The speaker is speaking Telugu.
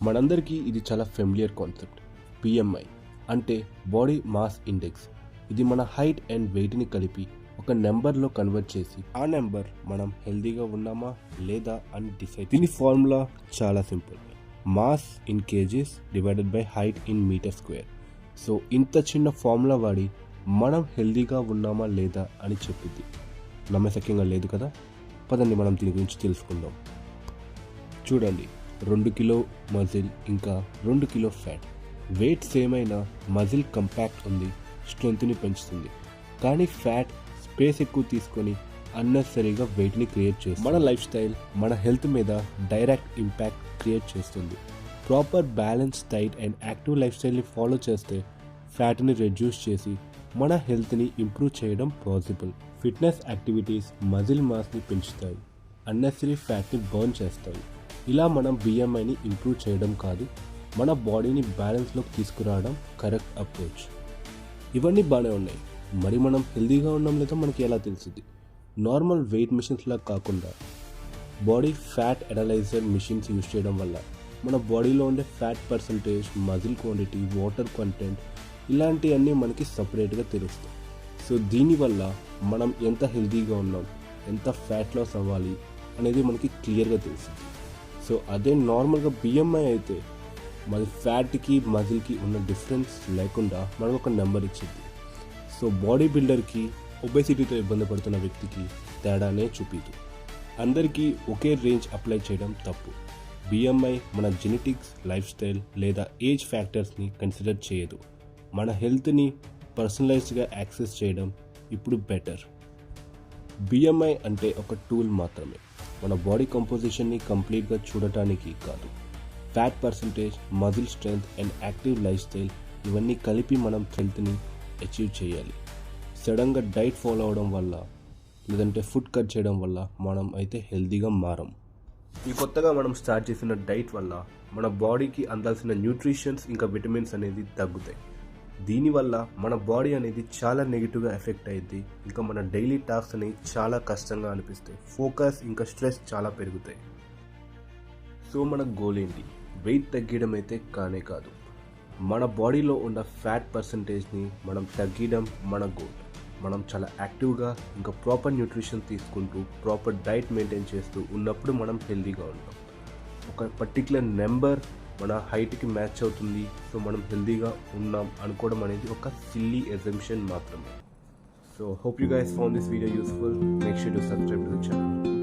మనందరికీ ఇది చాలా ఫెమిలియర్ కాన్సెప్ట్. బిఎంఐ అంటే బాడీ మాస్ ఇండెక్స్. ఇది మన హైట్ అండ్ వెయిట్ని కలిపి ఒక నెంబర్లో కన్వర్ట్ చేసి ఆ నెంబర్ మనం హెల్దీగా ఉన్నామా లేదా అని డిసైడ్. దీని ఫార్ములా చాలా simple. Mass in KGs divided by height in meter square. So ఇంత చిన్న ఫార్ములా వాడి మనం హెల్దీగా ఉన్నామా లేదా అని చెప్పింది. నమ్మశక్యంగా లేదు కదా? పదండి మనం దీని గురించి తెలుసుకుందాం. చూడండి, 2 కిలో మజిల్ ఇంకా 2 కిలో ఫ్యాట్. వెయిట్ సేమ్ అయినా మజిల్ కంపాక్ట్ ఉంది, స్ట్రెంగ్త్ని పెంచుతుంది. కానీ ఫ్యాట్ స్పేస్ ఎక్కువ తీసుకొని అన్నెసరీగా వెయిట్ని క్రియేట్ చేస్తుంది. మన లైఫ్ స్టైల్ మన హెల్త్ మీద డైరెక్ట్ ఇంపాక్ట్ క్రియేట్ చేస్తుంది. Proper balance diet and active life స్టైల్ని ఫాలో చేస్తే ఫ్యాట్ని రెడ్యూస్ చేసి మన హెల్త్ని ఇంప్రూవ్ చేయడం పాసిబుల్. ఫిట్నెస్ యాక్టివిటీస్ మజిల్ మాస్ని పెంచుతాయి, అన్నెసరీ ఫ్యాట్ని బర్న్ చేస్తాయి. ఇలా మనం బిఎంఐని ఇంప్రూవ్ చేయడం కాదు, మన బాడీని బ్యాలెన్స్లోకి తీసుకురావడం కరెక్ట్ అప్రోచ్. ఇవన్నీ బాగానే ఉన్నాయి, మరి మనం హెల్దీగా ఉన్నాం లేదా మనకి ఎలా తెలుస్తుంది? నార్మల్ వెయిట్ మిషన్స్లా కాకుండా body fat analyser machines use చేయడం వల్ల మన బాడీలో ఉండే fat percentage, muscle quantity, water content ఇలాంటివన్నీ మనకి సపరేట్గా తెలుస్తాయి. సో దీనివల్ల మనం ఎంత హెల్దీగా ఉన్నాం, ఎంత ఫ్యాట్ లాస్ అవ్వాలి అనేది మనకి క్లియర్గా తెలుస్తుంది. సో అదే నార్మల్గా బిఎంఐ అయితే మరి ఫ్యాట్కి మజిల్కి ఉన్న డిఫరెన్స్ లేకుండా మనకు ఒక నెంబర్ ఇచ్చింది. సో బాడీ బిల్డర్కి, ఒబేసిటీతో ఇబ్బంది పడుతున్న వ్యక్తికి తేడానే చూపిదు. అందరికీ ఒకే రేంజ్ అప్లై చేయడం తప్పు. బిఎంఐ మన జెనెటిక్స్, లైఫ్ స్టైల్ లేదా ఏజ్ ఫ్యాక్టర్స్ని కన్సిడర్ చేయదు. మన హెల్త్ని పర్సనలైజ్డ్గా యాక్సెస్ చేయడం ఇప్పుడు బెటర్. బిఎంఐ అంటే ఒక టూల్ మాత్రమే, మన బాడీ కంపోజిషన్ని కంప్లీట్గా చూడటానికి కాదు. Fat percentage, muscle strength and active life style ఇవన్నీ కలిపి మనం హెల్త్ని అచీవ్ చేయాలి. సడన్గా డైట్ ఫాలో అవడం వల్ల లేదంటే ఫుడ్ కట్ చేయడం వల్ల మనం అయితే హెల్తీగా మారం. ఈ కొత్తగా మనం స్టార్ట్ చేసిన డైట్ వల్ల మన బాడీకి అందాల్సిన న్యూట్రిషన్స్ ఇంకా విటమిన్స్ అనేది తగ్గుతాయి. దీనివల్ల మన బాడీ అనేది చాలా నెగిటివ్గా ఎఫెక్ట్ అయ్యింది. ఇంకా మన డైలీ టాస్క్ అనేవి చాలా కష్టంగా అనిపిస్తాయి. ఫోకస్ ఇంకా స్ట్రెస్ చాలా పెరుగుతాయి. సో మన గోల్ ఏంటి? వెయిట్ తగ్గడం అయితే కానే కాదు, మన బాడీలో ఉన్న ఫ్యాట్ పర్సంటేజ్ని మనం తగ్గడం మన గోల్. మనం చాలా యాక్టివ్గా ఇంకా ప్రాపర్ న్యూట్రిషన్ తీసుకుంటూ ప్రాపర్ డైట్ మెయింటైన్ చేస్తూ ఉన్నప్పుడు మనం హెల్తీగా ఉంటాం. ఒక పర్టికులర్ నెంబర్ మన హైట్కి మ్యాచ్ అవుతుంది, సో మనం హెల్తీగా ఉన్నాం అనుకోవడం అనేది ఒక సిల్లీ అజంప్షన్ మాత్రమే. So hope you guys found this video useful. Make sure to subscribe to the channel.